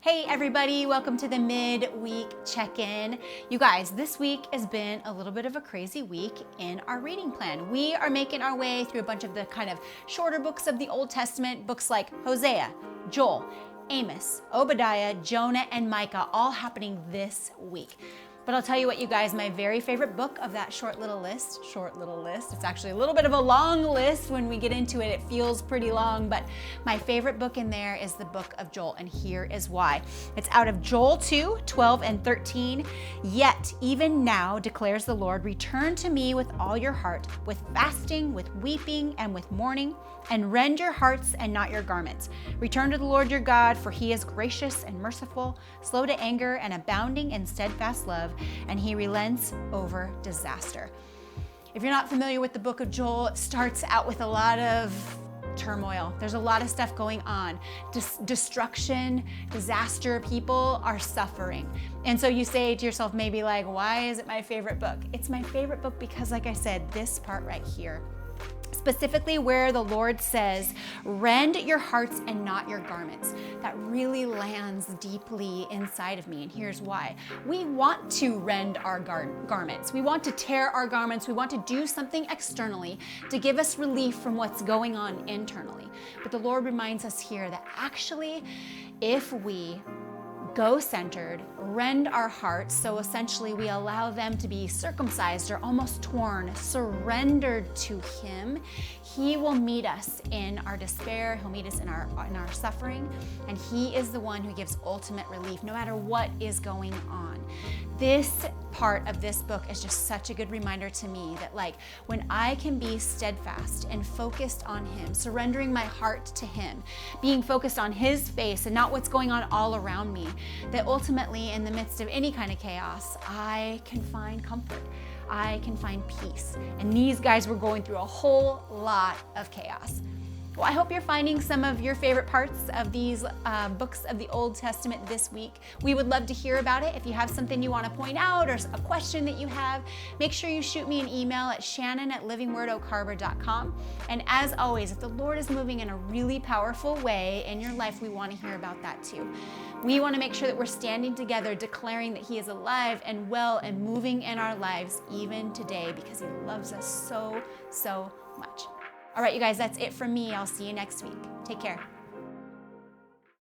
Hey everybody, welcome to the Midweek Check-In. You guys, this week has been a little bit of a crazy week in our reading plan. We are making our way through a bunch of the kind of shorter books of the Old Testament, books like Hosea, Joel, Amos, Obadiah, Jonah, and Micah, all happening this week. But I'll tell you what, you guys, my very favorite book of that short little list, it's actually a little bit of a long list. When we get into it, it feels pretty long, but my favorite book in there is the book of Joel, and here is why. It's out of Joel 2, 12 and 13. Yet, even now, declares the Lord, return to me with all your heart, with fasting, with weeping, and with mourning, and rend your hearts and not your garments. Return to the Lord your God, for he is gracious and merciful, slow to anger, and abounding in steadfast love, and he relents over disaster. If you're not familiar with the book of Joel, it starts out with a lot of turmoil. There's a lot of stuff going on. Destruction, disaster, people are suffering. And so you say to yourself, maybe like, why is it my favorite book? It's my favorite book because, like I said, this part right here, specifically where the Lord says, rend your hearts and not your garments. That really lands deeply inside of me, and here's why. We want to rend our garments. We want to tear our garments. We want to do something externally to give us relief from what's going on internally. But the Lord reminds us here that actually, if we go centered, rend our hearts, so essentially we allow them to be circumcised or almost torn, surrendered to him, he will meet us in our despair, he'll meet us in our suffering, and he is the one who gives ultimate relief no matter what is going on. This part of this book is just such a good reminder to me that, like, when I can be steadfast and focused on him, surrendering my heart to him, being focused on his face and not what's going on all around me, that ultimately in the midst of any kind of chaos, I can find comfort. I can find peace. And these guys were going through a whole lot of chaos. Well, I hope you're finding some of your favorite parts of these books of the Old Testament this week. We would love to hear about it. If you have something you want to point out or a question that you have, make sure you shoot me an email at shannon@livingwordoakharbor.com. And as always, if the Lord is moving in a really powerful way in your life, we want to hear about that too. We want to make sure that we're standing together, declaring that he is alive and well and moving in our lives even today, because he loves us so, so much. All right, you guys, that's it from me. I'll see you next week. Take care.